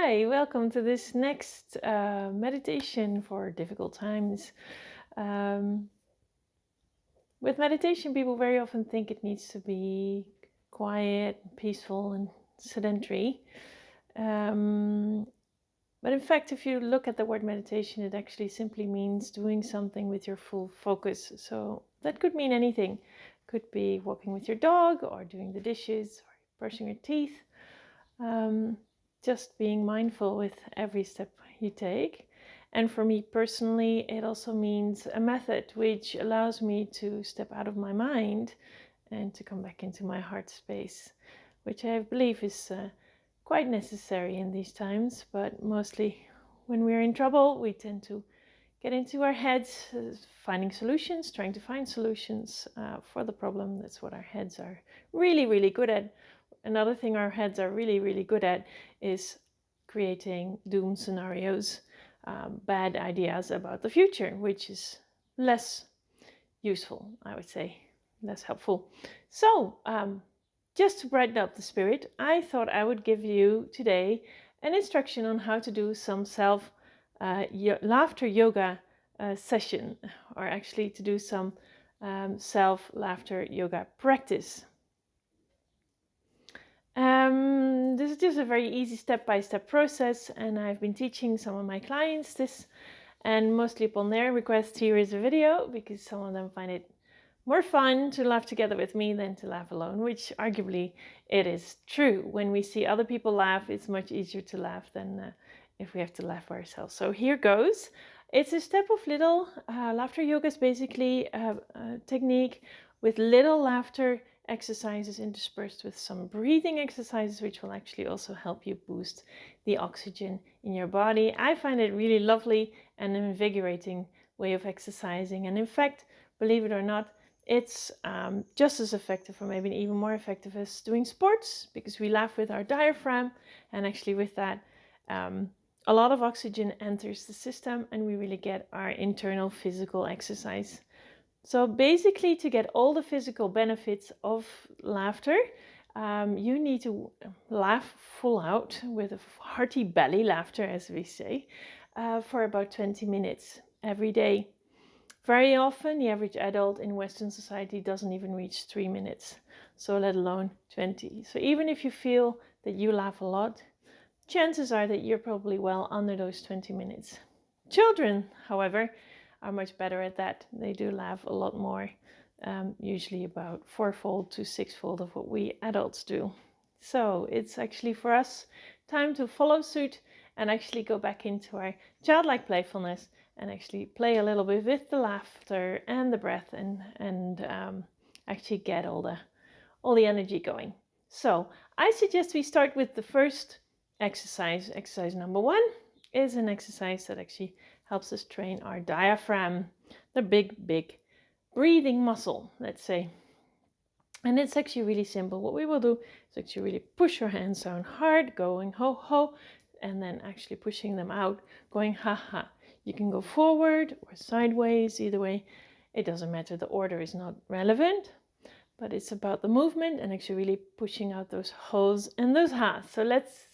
Hi, welcome to this next meditation for difficult times. Um, with meditation, people very often think it needs to be quiet, peaceful, and sedentary. Um, but in fact, if you look at the word meditation, it actually simply means doing something with your full focus. So that could mean anything. Could be walking with your dog, or doing the dishes, or brushing your teeth. Just being mindful with every step you take. And for me personally, it also means a method which allows me to step out of my mind and to come back into my heart space, which I believe is quite necessary in these times. But mostly when we're in trouble, we tend to get into our heads, finding solutions, trying to find solutions for the problem. That's what our heads are really, really good at. Another thing our heads are really, really good at is creating doom scenarios, bad ideas about the future, which is less useful, I would say, less helpful. So, just to brighten up the spirit, I thought I would give you today an instruction on how to do some laughter yoga session, or actually to do some self laughter yoga practice. This is just a very easy step-by-step process, and I've been teaching some of my clients this, and mostly upon their request, here is a video, because some of them find it more fun to laugh together with me than to laugh alone, which arguably it is true. When we see other people laugh, it's much easier to laugh than if we have to laugh by ourselves. So here goes. It's a step of little laughter yoga is basically a technique with little laughter exercises interspersed with some breathing exercises, which will actually also help you boost the oxygen in your body. I find it really lovely and an invigorating way of exercising. And in fact, believe it or not, it's just as effective, or maybe even more effective, as doing sports, because we laugh with our diaphragm, and actually with that, a lot of oxygen enters the system and we really get our internal physical exercise. So basically, to get all the physical benefits of laughter, you need to laugh full out with a hearty belly laughter, as we say, for about 20 minutes every day. Very often, the average adult in Western society doesn't even reach 3 minutes, so let alone 20. So even if you feel that you laugh a lot, chances are that you're probably well under those 20 minutes. Children, however, are much better at that. They do laugh a lot more, usually about fourfold to sixfold of what we adults do. So it's actually for us time to follow suit and actually go back into our childlike playfulness and actually play a little bit with the laughter and the breath, and actually get all the energy going. So I suggest we start with the first exercise. Exercise number 1 is an exercise that actually helps us train our diaphragm, the big breathing muscle, let's say. And it's actually really simple. What we will do is actually really push your hands down hard, going ho ho, and then actually pushing them out, going ha ha. You can go forward or sideways, either way. It doesn't matter. The order is not relevant, but it's about the movement and actually really pushing out those ho's and those ha's. So let's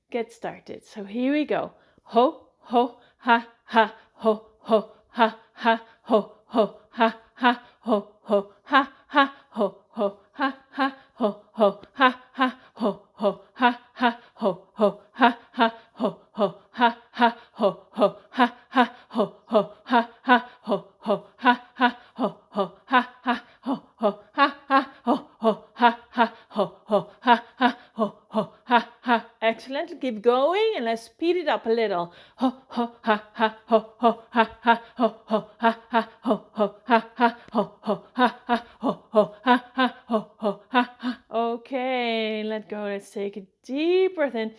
get started. So here we go. Ho, ho, ha, ha, ho, ho, ha, ha, ho, ho, ha, ha, ho, ho, ha, ha, ho, ho, ha, ha, ho, ho, ha, ha, ho, ho, ha, ha, ho, ho, ha, ha, ho, ho, ha, ha, ho, ho, ha, ha, ho, ho, ha, ha, ho, ho, ha, ha, ho, ho, ha, ha, ho, ho, ha, ha, ho, ho, ha, ha, ho, ho, ha, ha, ho, ho, ha, ha. Excellent. Keep going and let's speed it up a little. Ho, ho, ha, ha, ho, ho, ha, ha, ho, ho, ha, ha, ho, ho, ha, ha, ho, ho, ha, ha, ho, ho, ha, ha, ho, ho, ha, ha. Okay, let go. Let's take a deep breath in.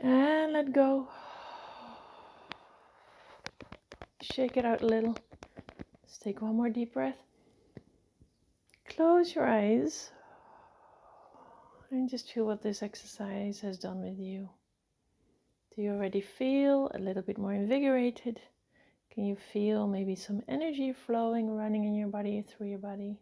And let go. Shake it out a little. Let's take one more deep breath. Close your eyes and just feel what this exercise has done with you. Do you already feel a little bit more invigorated? Can you feel maybe some energy flowing, running in your body, through your body?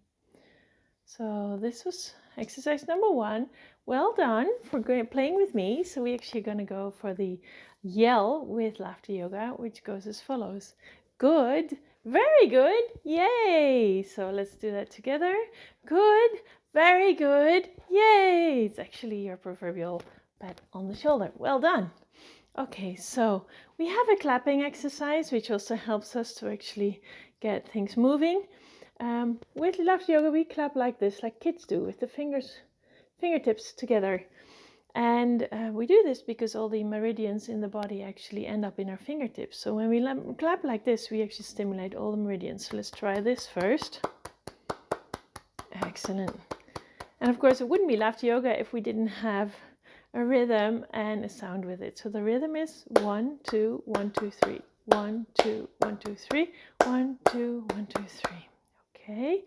So this was exercise number 1. Well done for playing with me. So we're actually going to go for the yell with laughter yoga, which goes as follows. Good, very good, yay! So let's do that together. Good, very good, yay! It's actually your proverbial pat on the shoulder. Well done. Okay, so we have a clapping exercise, which also helps us to actually get things moving. With laughter yoga, we clap like this, like kids do, with the fingertips together. And we do this because all the meridians in the body actually end up in our fingertips. So when we clap like this, we actually stimulate all the meridians. So let's try this first. Excellent. And of course, it wouldn't be laughter yoga if we didn't have a rhythm and a sound with it. So the rhythm is 1, 2, 1, 2, 3. 1, 2, 1, 2, 3. 1, 2, 1, 2, 3. Okay.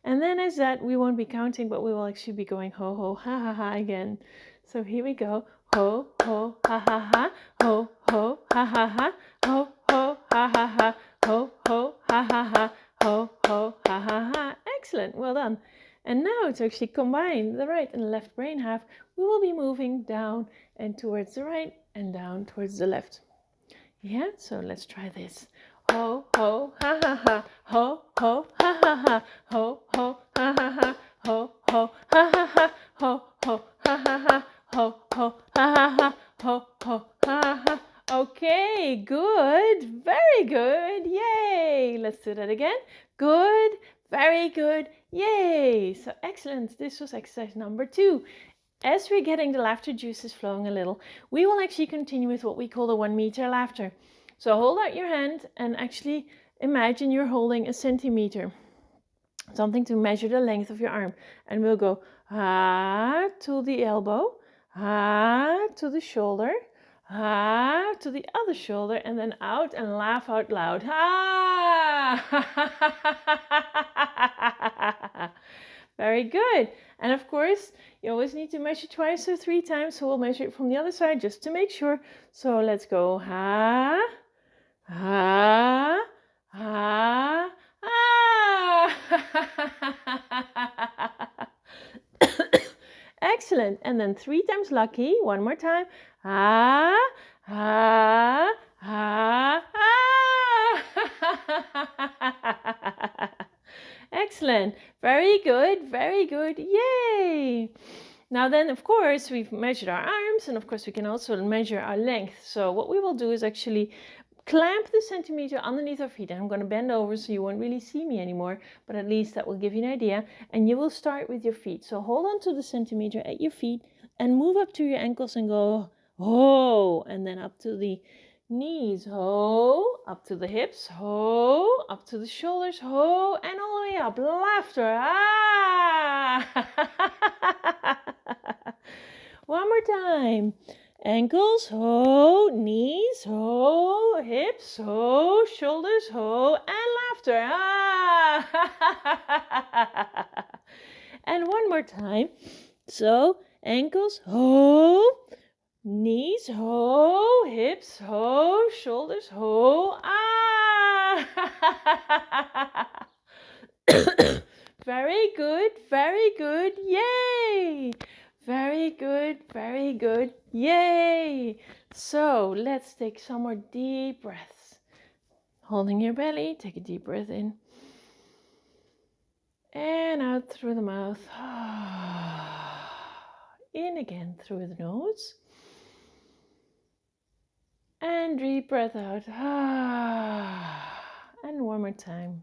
And then as that, we won't be counting, but we will actually be going ho, ho, ha, ha, ha again. So here we go. Ho, ho, ha, ha, ha. Ho, ho, ha, ha, ha. Ho, ho, ha, ha, ha. Ho, ho, ha, ha, ha. Ho, ho, ha, ha, ha. Excellent. Well done. And now to actually combine the right and the left brain half, we will be moving down and towards the right and down towards the left. Yeah, so let's try this. Ho, ho, ha, ha, ha. Ho, ho, ha, ha, ha. Ho, ho, ha, ha, ha. Ho, ho, ha, ha, ha. Ho, ho, ha, ha, ha. Ho, ho, ha, ha, ha. Ho, ho, ha, ha, ha. Okay, good. Very good. Yay. Let's do that again. Good. Very good. Yay. So excellent. This was exercise number 2. As we're getting the laughter juices flowing a little, we will actually continue with what we call the 1 meter laughter. So hold out your hand and actually imagine you're holding a centimeter, something to measure the length of your arm. And we'll go ah to the elbow, ah to the shoulder, ah to the other shoulder, and then out and laugh out loud. Ah! Very good. And of course, you always need to measure twice or 3 times, so we'll measure it from the other side just to make sure. So let's go ha, ha, ha, ha. Excellent. And then 3 times lucky. One more time. Ha, ha, ha, ha. Excellent. Very good. Very good. Yay. Now then, of course, we've measured our arms, and of course we can also measure our length. So what we will do is actually clamp the centimeter underneath our feet. And I'm going to bend over so you won't really see me anymore, but at least that will give you an idea. And you will start with your feet. So hold on to the centimeter at your feet and move up to your ankles and go, ho, and then up to the knees, ho, up to the hips, ho, up to the shoulders, ho, and all the way up. Laughter. Ah! One more time. Ankles, ho, knees, ho, hips, ho, shoulders, ho, and laughter. Ah! And one more time. So, ankles, ho, knees, ho, hips, ho, shoulders, ho, ah! Very good, very good, yay! Very good, yay! So let's take some more deep breaths. Holding your belly, take a deep breath in. And out through the mouth. In again through the nose. And deep breath out. And one more time.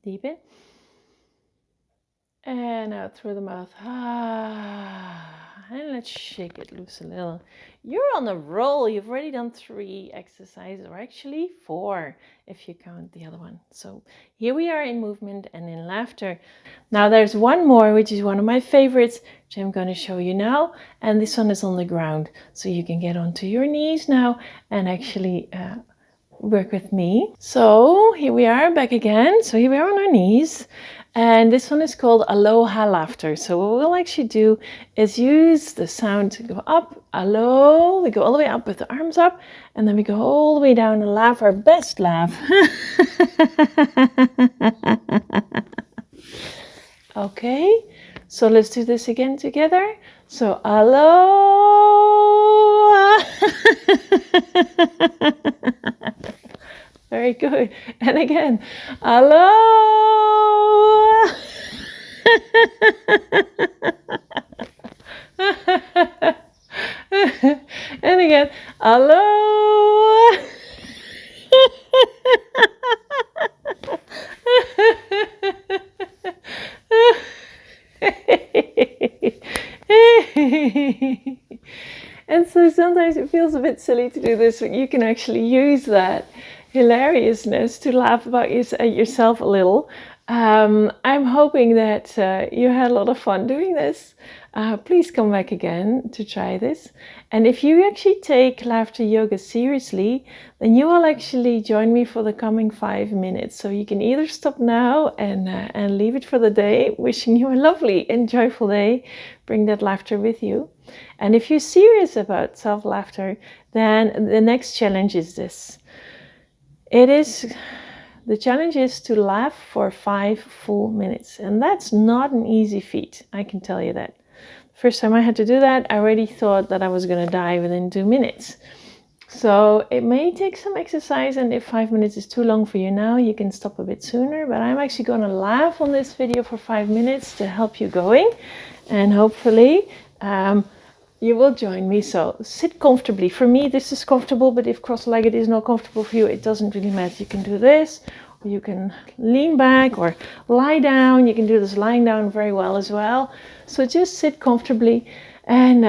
Deep in. And out through the mouth. And let's shake it loose a little. You're on a roll. You've already done 3 exercises, or actually 4 if you count the other one. So here we are in movement and in laughter. Now there's one more, which is one of my favorites, which I'm going to show you now. And this one is on the ground. So you can get onto your knees now and actually work with me. So here we are back again. So here we are on our knees. And this one is called Aloha Laughter. So what we'll actually do is use the sound to go up, alo. We go all the way up with the arms up, and then we go all the way down and laugh our best laugh. Okay, so let's do this again together. So aloha. Very good. And again, aloha. And again, aloha. And so sometimes it feels a bit silly to do this, but you can actually use that hilariousness to laugh about yourself a little. I'm hoping that you had a lot of fun doing this. Please come back again to try this. And if you actually take laughter yoga seriously, then you will actually join me for the coming 5 minutes. So you can either stop now and leave it for the day, wishing you a lovely and joyful day. Bring that laughter with you. And if you're serious about self-laughter, then the next challenge is this. The challenge is to laugh for 5 full minutes. And that's not an easy feat, I can tell you that. First time I had to do that, I already thought that I was going to die within 2 minutes. So it may take some exercise, and if 5 minutes is too long for you now, you can stop a bit sooner. But I'm actually going to laugh on this video for 5 minutes to help you going. And hopefully you will join me. So sit comfortably. For me, this is comfortable, but if cross-legged is not comfortable for you, it doesn't really matter. You can do this, or you can lean back or lie down. You can do this lying down very well as well. So just sit comfortably and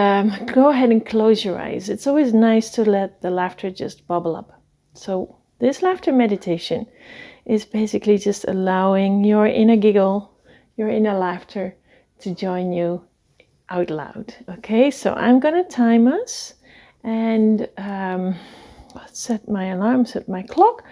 go ahead and close your eyes. It's always nice to let the laughter just bubble up. So this laughter meditation is basically just allowing your inner giggle, your inner laughter to join you out loud. Okay, so I'm gonna time us and set my alarm, set my clock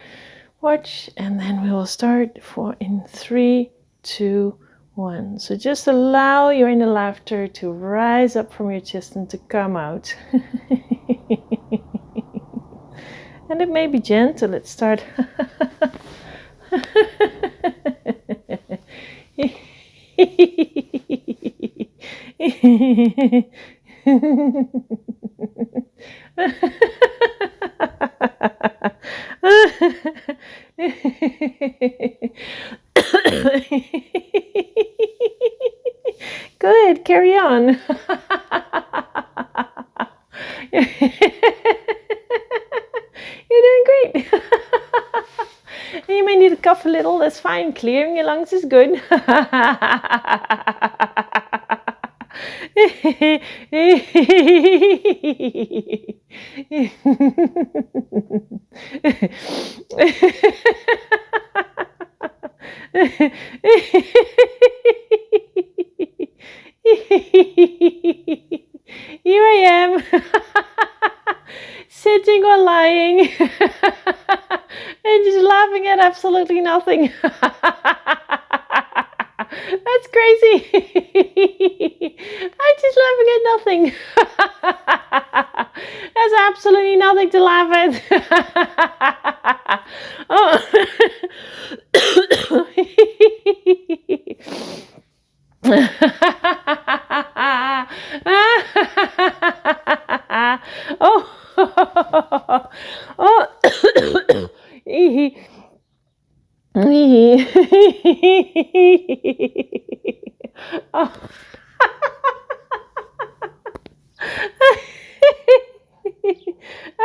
watch, and then we will start in 3, 2, 1. So just allow your inner laughter to rise up from your chest and to come out. And it may be gentle. Let's start. Good, carry on. You're doing great. You may need to cough a little, that's fine. Clearing your lungs is good. Here I am, sitting or lying, and just laughing at absolutely nothing. That's crazy. I'm just laughing at nothing. There's absolutely nothing to laugh at. Oh. Oh. Oh. Oh.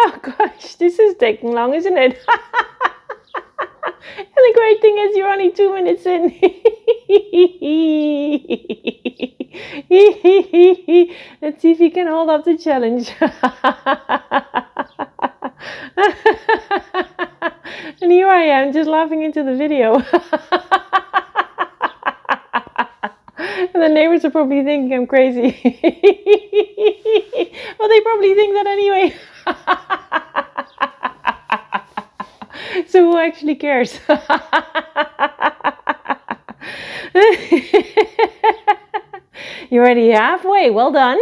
Oh gosh, this is taking long, isn't it? And the great thing is you're only 2 minutes in. Let's see if you can hold up the challenge. And here I am, just laughing into the video. And the neighbors are probably thinking I'm crazy. Well, they probably think that anyway. So who actually cares? You're already halfway. Well done.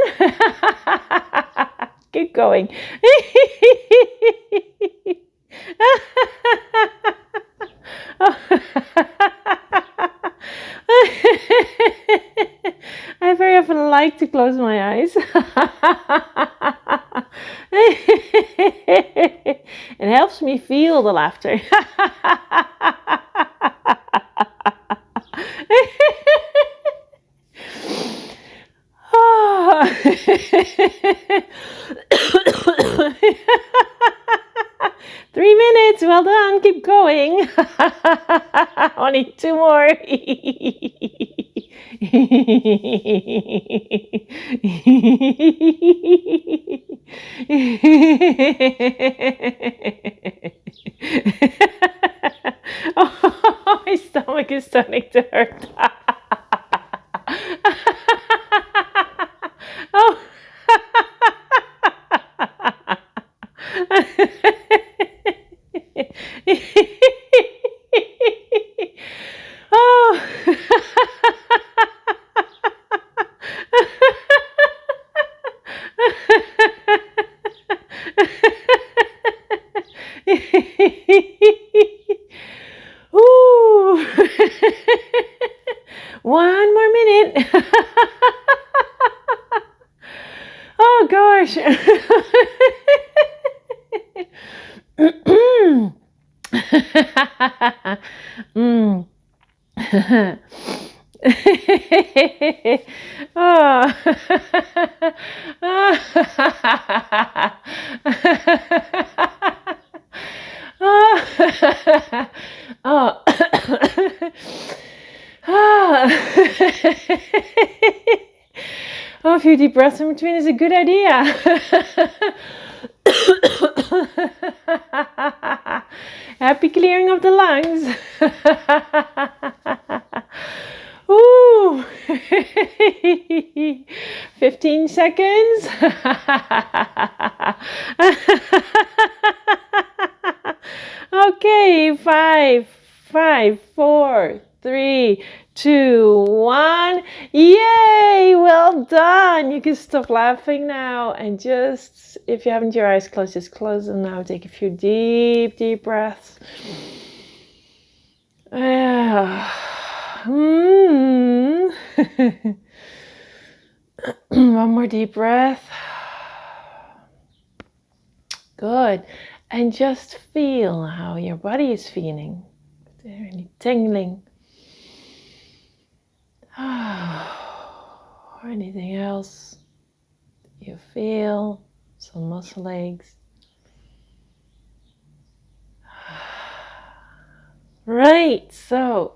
Keep going. don't like to close my eyes. It helps me feel the laughter. Oh. 3 minutes, well done, keep going. Only 2 more. Oh, my stomach is starting to hurt. Oh. Oh. Ooh. 1 more minute. Oh gosh. Mm. Oh. Oh. Oh, a few deep breaths in between is a good idea. Happy clearing of the lungs. Ooh. 15 seconds. Okay, 5, 4, 3, 2, 1. Yay! Well done. You can stop laughing now and just, if you haven't your eyes closed, just close them now. Take a few deep breaths. One more deep breath. Good. And just feel how your body is feeling. Is there any tingling? Or anything else you feel? Some muscle aches. Right, so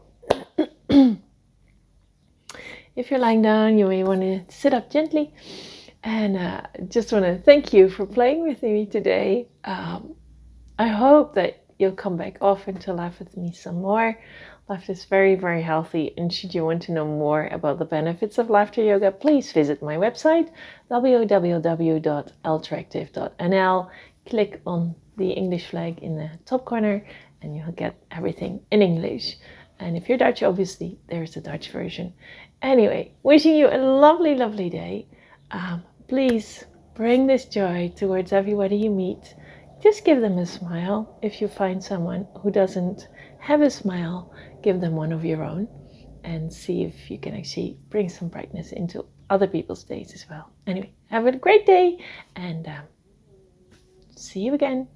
if you're lying down, you may want to sit up gently. And just want to thank you for playing with me today. I hope that you'll come back often to laugh with me some more. Laughter is very, very healthy. And should you want to know more about the benefits of laughter yoga, please visit my website, www.ultraactive.nl. Click on the English flag in the top corner and you'll get everything in English. And if you're Dutch, obviously, there's the Dutch version. Anyway, wishing you a lovely, lovely day. Please bring this joy towards everybody you meet. Just give them a smile. If you find someone who doesn't have a smile, give them one of your own and see if you can actually bring some brightness into other people's days as well. Anyway, have a great day and see you again.